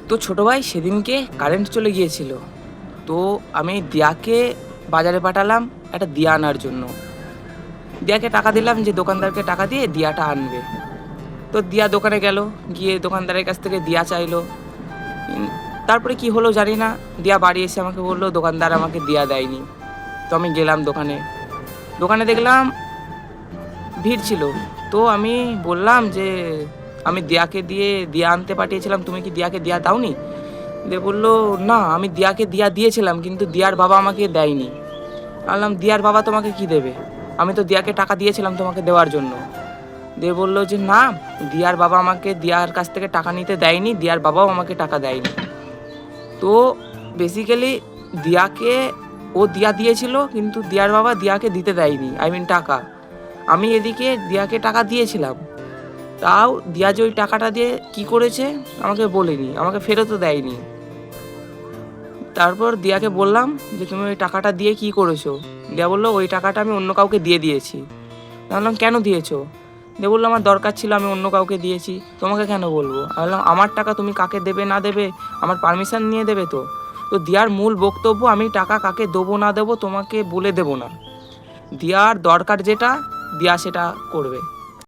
তো ছোটো ভাই সেদিনকে কারেন্ট চলে গিয়েছিল, তো আমি দিয়াকে বাজারে পাঠালাম একটা দিয়া আনার জন্য। দিয়াকে টাকা দিলাম যে দোকানদারকে টাকা দিয়ে দিয়াটা আনবে। তো দিয়া দোকানে গেল, গিয়ে দোকানদারের কাছ থেকে দিয়া চাইলো। তারপরে কি হলো জানি না, দিয়া বাড়ি এসে আমাকে বললো দোকানদার আমাকে দিয়া দেয়নি। তো আমি গেলাম দোকানে, দোকানে দেখলাম ভিড় ছিল। তো আমি বললাম যে আমি দিয়াকে দিয়ে দিয়া আনতে পাঠিয়েছিলাম, তুমি কি দিয়াকে দিয়া দাওনি? দিয়ে বললো না, আমি দিয়াকে দিয়া দিয়েছিলাম কিন্তু দিয়ার বাবা আমাকে দেয়নি। বললাম দিয়ার বাবা তোমাকে কি দেবে, আমি তো দিয়াকে টাকা দিয়েছিলাম তোমাকে দেওয়ার জন্য। দিয়ে বললো যে না, দিয়ার বাবা আমাকে দিয়ার কাছ থেকে টাকা নিতে দেয়নি, দিয়ার বাবাও আমাকে টাকা দেয়নি। তো বেসিক্যালি দিয়াকে ও দিয়া দিয়েছিল কিন্তু দিয়ার বাবা দিয়াকে দিতে দেয়নি, আই মিন টাকা। আমি এদিকে দিয়াকে টাকা দিয়েছিলাম, তাও দিয়া যে ওই টাকাটা দিয়ে কি করেছে আমাকে বলেনি, আমাকে ফেরতও দেয়নি। তারপর দিয়াকে বললাম যে তুমি ওই টাকাটা দিয়ে কি করেছো? দিয়া বললো ওই টাকাটা আমি অন্য কাউকে দিয়ে দিয়েছি। বললাম কেন দিয়েছো? দিয়ে বললো আমার দরকার ছিল, আমি অন্য কাউকে দিয়েছি, তোমাকে কেন বলবো? আমি বললাম আমার টাকা তুমি কাকে দেবে না দেবে আমার পারমিশন নিয়ে দেবে তো? তো দিয়ার মূল বক্তব্য আমি টাকা কাকে দেবো না দেবো তোমাকে বলে দেবো না, দিয়ার দরকার যেটা দিয়া সেটা করবে।